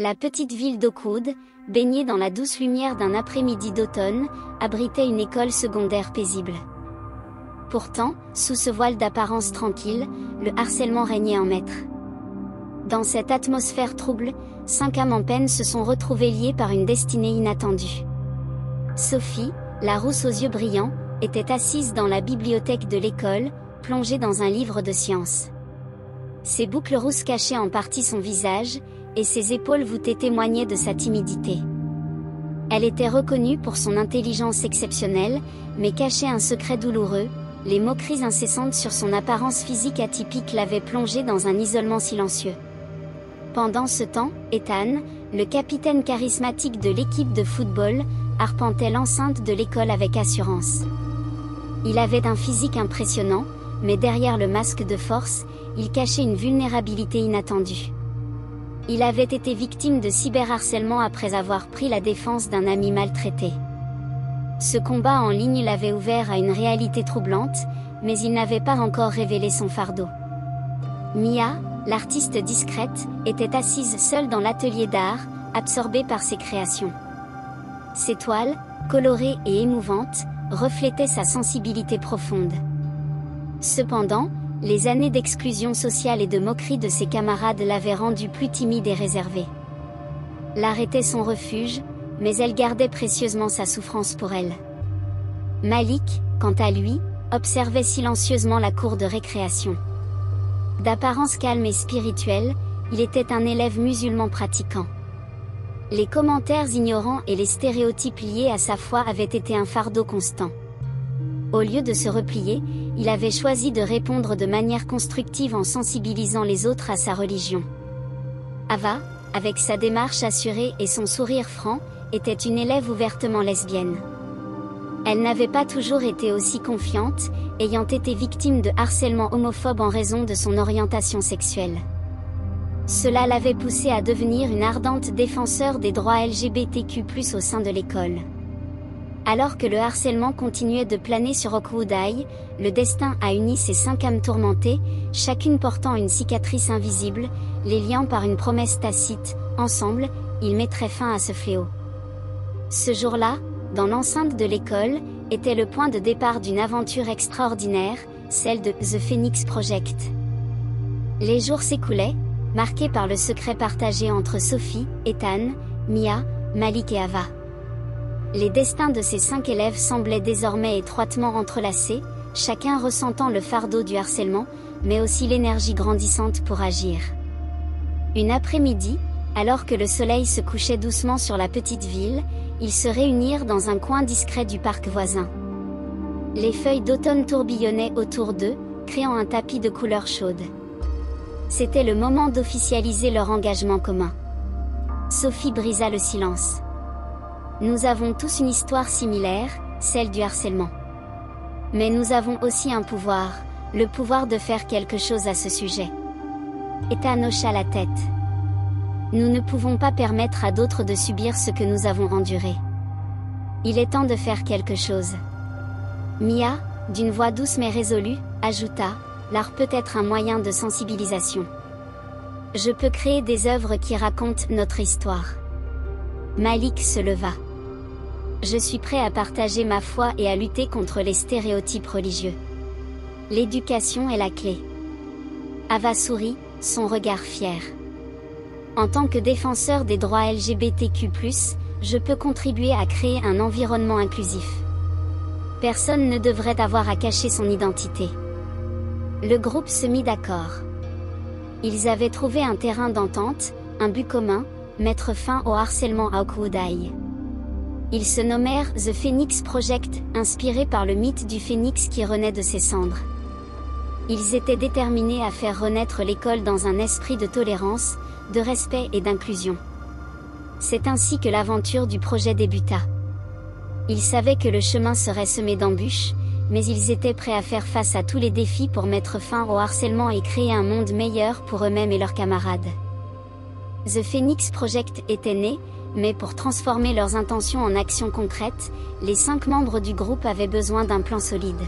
La petite ville d'Oakwood, baignée dans la douce lumière d'un après-midi d'automne, abritait une école secondaire paisible. Pourtant, sous ce voile d'apparence tranquille, le harcèlement régnait en maître. Dans cette atmosphère trouble, 5 âmes en peine se sont retrouvées liées par une destinée inattendue. Sophie, la rousse aux yeux brillants, était assise dans la bibliothèque de l'école, plongée dans un livre de sciences. Ses boucles rousses cachaient en partie son visage, et ses épaules voûtées témoignaient de sa timidité. Elle était reconnue pour son intelligence exceptionnelle, mais cachait un secret douloureux. Les moqueries incessantes sur son apparence physique atypique l'avaient plongée dans un isolement silencieux. Pendant ce temps, Ethan, le capitaine charismatique de l'équipe de football, arpentait l'enceinte de l'école avec assurance. Il avait un physique impressionnant, mais derrière le masque de force, il cachait une vulnérabilité inattendue. Il avait été victime de cyberharcèlement après avoir pris la défense d'un ami maltraité. Ce combat en ligne l'avait ouvert à une réalité troublante, mais il n'avait pas encore révélé son fardeau. Mia, l'artiste discrète, était assise seule dans l'atelier d'art, absorbée par ses créations. Ses toiles, colorées et émouvantes, reflétaient sa sensibilité profonde. Cependant, les années d'exclusion sociale et de moquerie de ses camarades l'avaient rendue plus timide et réservée. L'art était son refuge, mais elle gardait précieusement sa souffrance pour elle. Malik, quant à lui, observait silencieusement la cour de récréation. D'apparence calme et spirituelle, il était un élève musulman pratiquant. Les commentaires ignorants et les stéréotypes liés à sa foi avaient été un fardeau constant. Au lieu de se replier, il avait choisi de répondre de manière constructive en sensibilisant les autres à sa religion. Ava, avec sa démarche assurée et son sourire franc, était une élève ouvertement lesbienne. Elle n'avait pas toujours été aussi confiante, ayant été victime de harcèlement homophobe en raison de son orientation sexuelle. Cela l'avait poussée à devenir une ardente défenseur des droits LGBTQ+ au sein de l'école. Alors que le harcèlement continuait de planer sur Oakwood High, le destin a uni ces 5 âmes tourmentées, chacune portant une cicatrice invisible, les liant par une promesse tacite. Ensemble, ils mettraient fin à ce fléau. Ce jour-là, dans l'enceinte de l'école, était le point de départ d'une aventure extraordinaire, celle de The Phoenix Project. Les jours s'écoulaient, marqués par le secret partagé entre Sophie, Ethan, Mia, Malik et Ava. Les destins de ces 5 élèves semblaient désormais étroitement entrelacés, chacun ressentant le fardeau du harcèlement, mais aussi l'énergie grandissante pour agir. Une après-midi, alors que le soleil se couchait doucement sur la petite ville, ils se réunirent dans un coin discret du parc voisin. Les feuilles d'automne tourbillonnaient autour d'eux, créant un tapis de couleurs chaudes. C'était le moment d'officialiser leur engagement commun. Sophie brisa le silence. Nous avons tous une histoire similaire, celle du harcèlement. Mais nous avons aussi un pouvoir, le pouvoir de faire quelque chose à ce sujet. Ethan hocha la tête. Nous ne pouvons pas permettre à d'autres de subir ce que nous avons enduré. Il est temps de faire quelque chose. Mia, d'une voix douce mais résolue, ajouta, l'art peut être un moyen de sensibilisation. Je peux créer des œuvres qui racontent notre histoire. Malik se leva. Je suis prêt à partager ma foi et à lutter contre les stéréotypes religieux. L'éducation est la clé. Ava sourit, son regard fier. En tant que défenseur des droits LGBTQ+, je peux contribuer à créer un environnement inclusif. Personne ne devrait avoir à cacher son identité. Le groupe se mit d'accord. Ils avaient trouvé un terrain d'entente, un but commun, mettre fin au harcèlement à Oakwood High. Ils se nommèrent The Phoenix Project, inspiré par le mythe du phénix qui renaît de ses cendres. Ils étaient déterminés à faire renaître l'école dans un esprit de tolérance, de respect et d'inclusion. C'est ainsi que l'aventure du projet débuta. Ils savaient que le chemin serait semé d'embûches, mais ils étaient prêts à faire face à tous les défis pour mettre fin au harcèlement et créer un monde meilleur pour eux-mêmes et leurs camarades. The Phoenix Project était né, mais pour transformer leurs intentions en actions concrètes, les 5 membres du groupe avaient besoin d'un plan solide.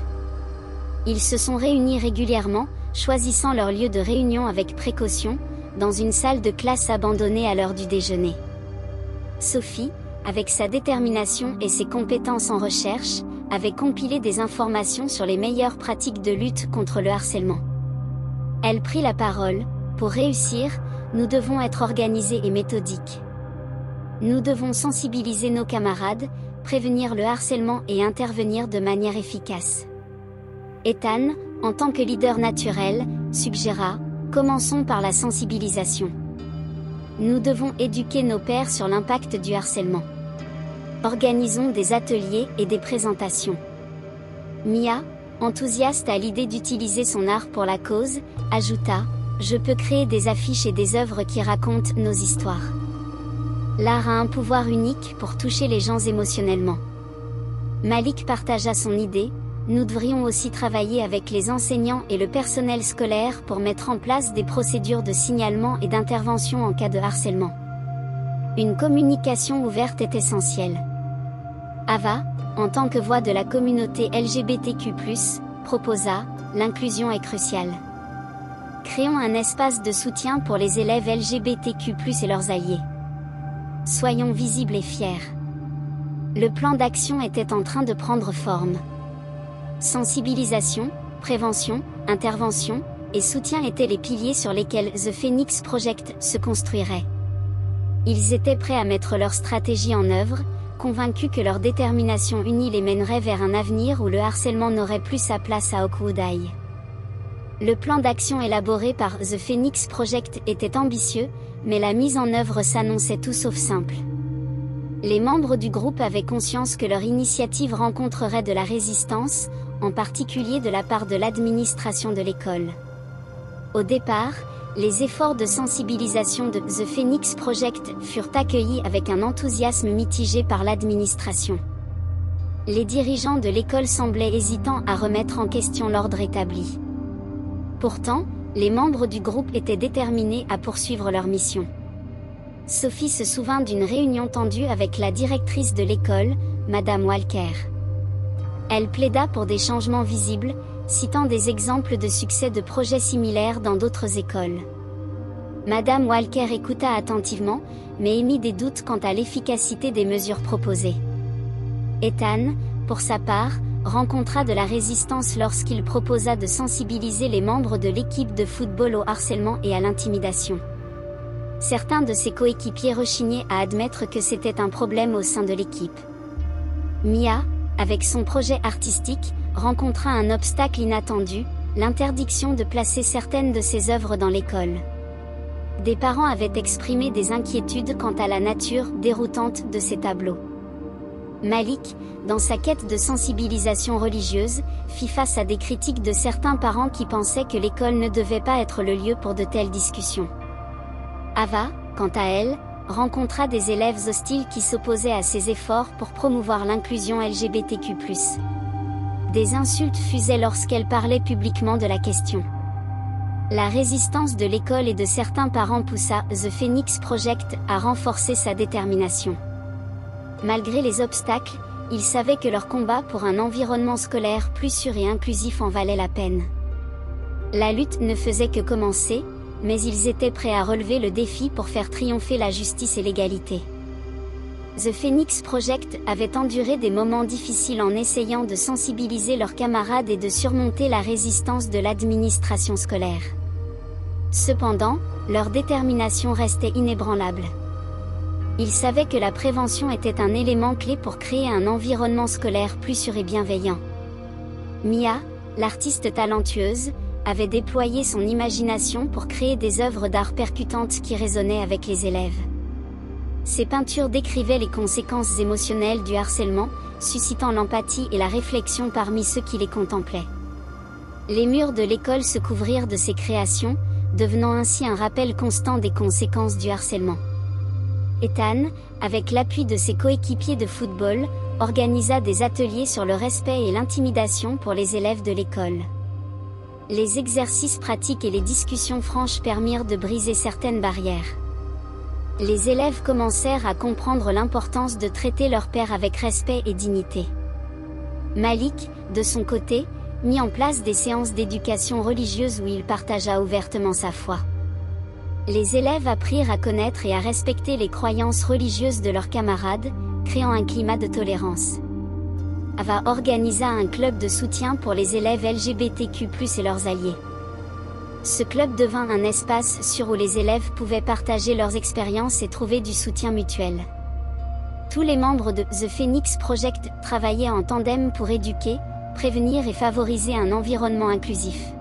Ils se sont réunis régulièrement, choisissant leur lieu de réunion avec précaution, dans une salle de classe abandonnée à l'heure du déjeuner. Sophie, avec sa détermination et ses compétences en recherche, avait compilé des informations sur les meilleures pratiques de lutte contre le harcèlement. Elle prit la parole. Pour réussir, nous devons être organisés et méthodiques. Nous devons sensibiliser nos camarades, prévenir le harcèlement et intervenir de manière efficace. Ethan, en tant que leader naturel, suggéra « Commençons par la sensibilisation. Nous devons éduquer nos pairs sur l'impact du harcèlement. Organisons des ateliers et des présentations. » Mia, enthousiaste à l'idée d'utiliser son art pour la cause, ajouta « Je peux créer des affiches et des œuvres qui racontent nos histoires. L'art a un pouvoir unique pour toucher les gens émotionnellement. » Malik partagea son idée. Nous devrions aussi travailler avec les enseignants et le personnel scolaire pour mettre en place des procédures de signalement et d'intervention en cas de harcèlement. Une communication ouverte est essentielle. Ava, en tant que voix de la communauté LGBTQ+, proposa « L'inclusion est cruciale. Créons un espace de soutien pour les élèves LGBTQ+, et leurs alliés. Soyons visibles et fiers. » Le plan d'action était en train de prendre forme. Sensibilisation, prévention, intervention, et soutien étaient les piliers sur lesquels The Phoenix Project se construirait. Ils étaient prêts à mettre leur stratégie en œuvre, convaincus que leur détermination unie les mènerait vers un avenir où le harcèlement n'aurait plus sa place à Oakwood High. Le plan d'action élaboré par The Phoenix Project était ambitieux, mais la mise en œuvre s'annonçait tout sauf simple. Les membres du groupe avaient conscience que leur initiative rencontrerait de la résistance, en particulier de la part de l'administration de l'école. Au départ, les efforts de sensibilisation de The Phoenix Project furent accueillis avec un enthousiasme mitigé par l'administration. Les dirigeants de l'école semblaient hésitants à remettre en question l'ordre établi. Pourtant, les membres du groupe étaient déterminés à poursuivre leur mission. Sophie se souvint d'une réunion tendue avec la directrice de l'école, Madame Walker. Elle plaida pour des changements visibles, citant des exemples de succès de projets similaires dans d'autres écoles. Madame Walker écouta attentivement, mais émit des doutes quant à l'efficacité des mesures proposées. Ethan, pour sa part, rencontra de la résistance lorsqu'il proposa de sensibiliser les membres de l'équipe de football au harcèlement et à l'intimidation. Certains de ses coéquipiers rechignaient à admettre que c'était un problème au sein de l'équipe. Mia, avec son projet artistique, rencontra un obstacle inattendu, l'interdiction de placer certaines de ses œuvres dans l'école. Des parents avaient exprimé des inquiétudes quant à la nature déroutante de ces tableaux. Malik, dans sa quête de sensibilisation religieuse, fit face à des critiques de certains parents qui pensaient que l'école ne devait pas être le lieu pour de telles discussions. Ava, quant à elle, rencontra des élèves hostiles qui s'opposaient à ses efforts pour promouvoir l'inclusion LGBTQ+. Des insultes fusaient lorsqu'elle parlait publiquement de la question. La résistance de l'école et de certains parents poussa The Phoenix Project à renforcer sa détermination. Malgré les obstacles, ils savaient que leur combat pour un environnement scolaire plus sûr et inclusif en valait la peine. La lutte ne faisait que commencer, mais ils étaient prêts à relever le défi pour faire triompher la justice et l'égalité. The Phoenix Project avait enduré des moments difficiles en essayant de sensibiliser leurs camarades et de surmonter la résistance de l'administration scolaire. Cependant, leur détermination restait inébranlable. Ils savaient que la prévention était un élément clé pour créer un environnement scolaire plus sûr et bienveillant. Mia, l'artiste talentueuse, avait déployé son imagination pour créer des œuvres d'art percutantes qui résonnaient avec les élèves. Ses peintures décrivaient les conséquences émotionnelles du harcèlement, suscitant l'empathie et la réflexion parmi ceux qui les contemplaient. Les murs de l'école se couvrirent de ses créations, devenant ainsi un rappel constant des conséquences du harcèlement. Ethan, avec l'appui de ses coéquipiers de football, organisa des ateliers sur le respect et l'intimidation pour les élèves de l'école. Les exercices pratiques et les discussions franches permirent de briser certaines barrières. Les élèves commencèrent à comprendre l'importance de traiter leurs pairs avec respect et dignité. Malik, de son côté, mit en place des séances d'éducation religieuse où il partagea ouvertement sa foi. Les élèves apprirent à connaître et à respecter les croyances religieuses de leurs camarades, créant un climat de tolérance. Ava organisa un club de soutien pour les élèves LGBTQ+ et leurs alliés. Ce club devint un espace sûr où les élèves pouvaient partager leurs expériences et trouver du soutien mutuel. Tous les membres de The Phoenix Project travaillaient en tandem pour éduquer, prévenir et favoriser un environnement inclusif.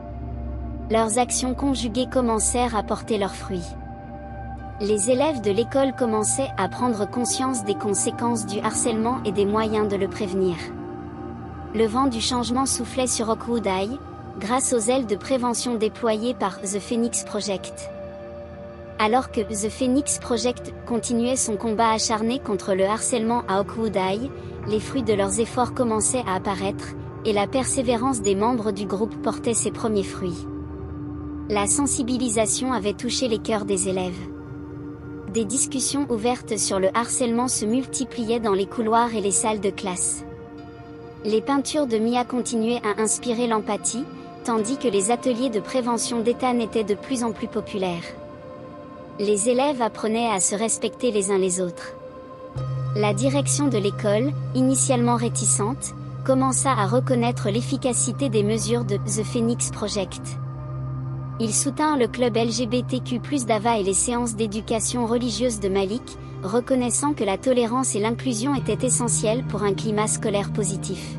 Leurs actions conjuguées commencèrent à porter leurs fruits. Les élèves de l'école commençaient à prendre conscience des conséquences du harcèlement et des moyens de le prévenir. Le vent du changement soufflait sur Oakwood High, grâce aux ailes de prévention déployées par The Phoenix Project. Alors que The Phoenix Project continuait son combat acharné contre le harcèlement à Oakwood High, les fruits de leurs efforts commençaient à apparaître, et la persévérance des membres du groupe portait ses premiers fruits. La sensibilisation avait touché les cœurs des élèves. Des discussions ouvertes sur le harcèlement se multipliaient dans les couloirs et les salles de classe. Les peintures de Mia continuaient à inspirer l'empathie, tandis que les ateliers de prévention d'Ethan étaient de plus en plus populaires. Les élèves apprenaient à se respecter les uns les autres. La direction de l'école, initialement réticente, commença à reconnaître l'efficacité des mesures de The Phoenix Project. Il soutint le club LGBTQ+ d'Ava et les séances d'éducation religieuse de Malik, reconnaissant que la tolérance et l'inclusion étaient essentielles pour un climat scolaire positif.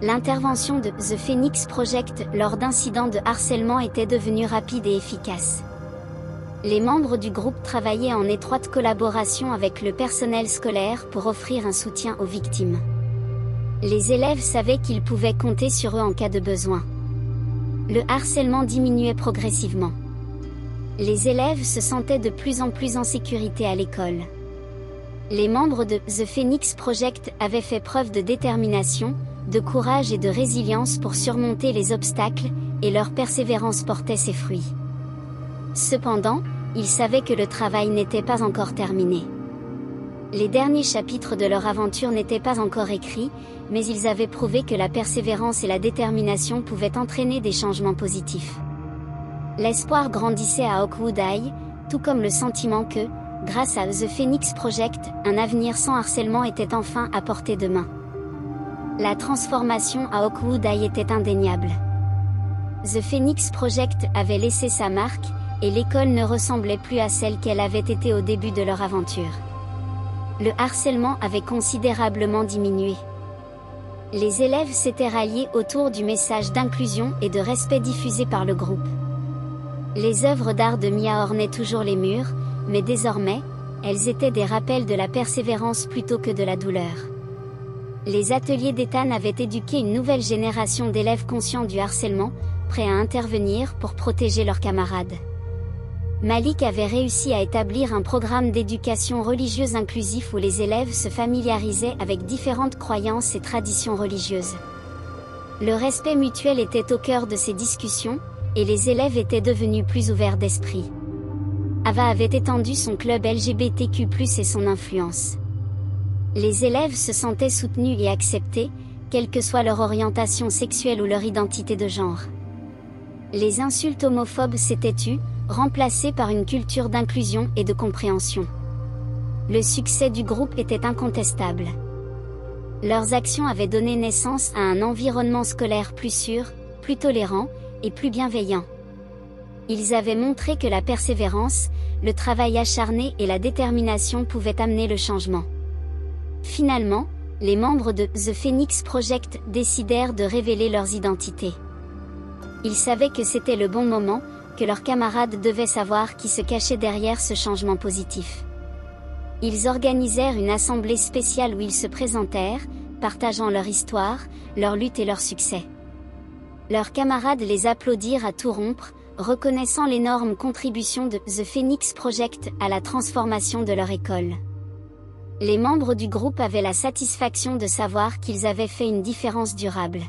L'intervention de The Phoenix Project lors d'incidents de harcèlement était devenue rapide et efficace. Les membres du groupe travaillaient en étroite collaboration avec le personnel scolaire pour offrir un soutien aux victimes. Les élèves savaient qu'ils pouvaient compter sur eux en cas de besoin. Le harcèlement diminuait progressivement. Les élèves se sentaient de plus en plus en sécurité à l'école. Les membres de The Phoenix Project avaient fait preuve de détermination, de courage et de résilience pour surmonter les obstacles, et leur persévérance portait ses fruits. Cependant, ils savaient que le travail n'était pas encore terminé. Les derniers chapitres de leur aventure n'étaient pas encore écrits, mais ils avaient prouvé que la persévérance et la détermination pouvaient entraîner des changements positifs. L'espoir grandissait à Oakwood High, tout comme le sentiment que, grâce à The Phoenix Project, un avenir sans harcèlement était enfin à portée de main. La transformation à Oakwood High était indéniable. The Phoenix Project avait laissé sa marque, et l'école ne ressemblait plus à celle qu'elle avait été au début de leur aventure. Le harcèlement avait considérablement diminué. Les élèves s'étaient ralliés autour du message d'inclusion et de respect diffusé par le groupe. Les œuvres d'art de Mia ornaient toujours les murs, mais désormais, elles étaient des rappels de la persévérance plutôt que de la douleur. Les ateliers d'Ethan avaient éduqué une nouvelle génération d'élèves conscients du harcèlement, prêts à intervenir pour protéger leurs camarades. Malik avait réussi à établir un programme d'éducation religieuse inclusif où les élèves se familiarisaient avec différentes croyances et traditions religieuses. Le respect mutuel était au cœur de ces discussions, et les élèves étaient devenus plus ouverts d'esprit. Ava avait étendu son club LGBTQ+ et son influence. Les élèves se sentaient soutenus et acceptés, quelle que soit leur orientation sexuelle ou leur identité de genre. Les insultes homophobes s'étaient tues, remplacées par une culture d'inclusion et de compréhension. Le succès du groupe était incontestable. Leurs actions avaient donné naissance à un environnement scolaire plus sûr, plus tolérant, et plus bienveillant. Ils avaient montré que la persévérance, le travail acharné et la détermination pouvaient amener le changement. Finalement, les membres de The Phoenix Project décidèrent de révéler leurs identités. Ils savaient que c'était le bon moment, que leurs camarades devaient savoir qui se cachait derrière ce changement positif. Ils organisèrent une assemblée spéciale où ils se présentèrent, partageant leur histoire, leur lutte et leur succès. Leurs camarades les applaudirent à tout rompre, reconnaissant l'énorme contribution de The Phoenix Project à la transformation de leur école. Les membres du groupe avaient la satisfaction de savoir qu'ils avaient fait une différence durable.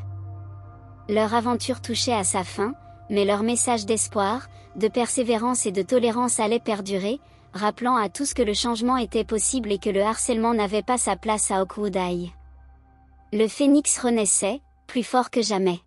Leur aventure touchait à sa fin, mais leur message d'espoir, de persévérance et de tolérance allait perdurer, rappelant à tous que le changement était possible et que le harcèlement n'avait pas sa place à Oakwood High. Le phénix renaissait, plus fort que jamais.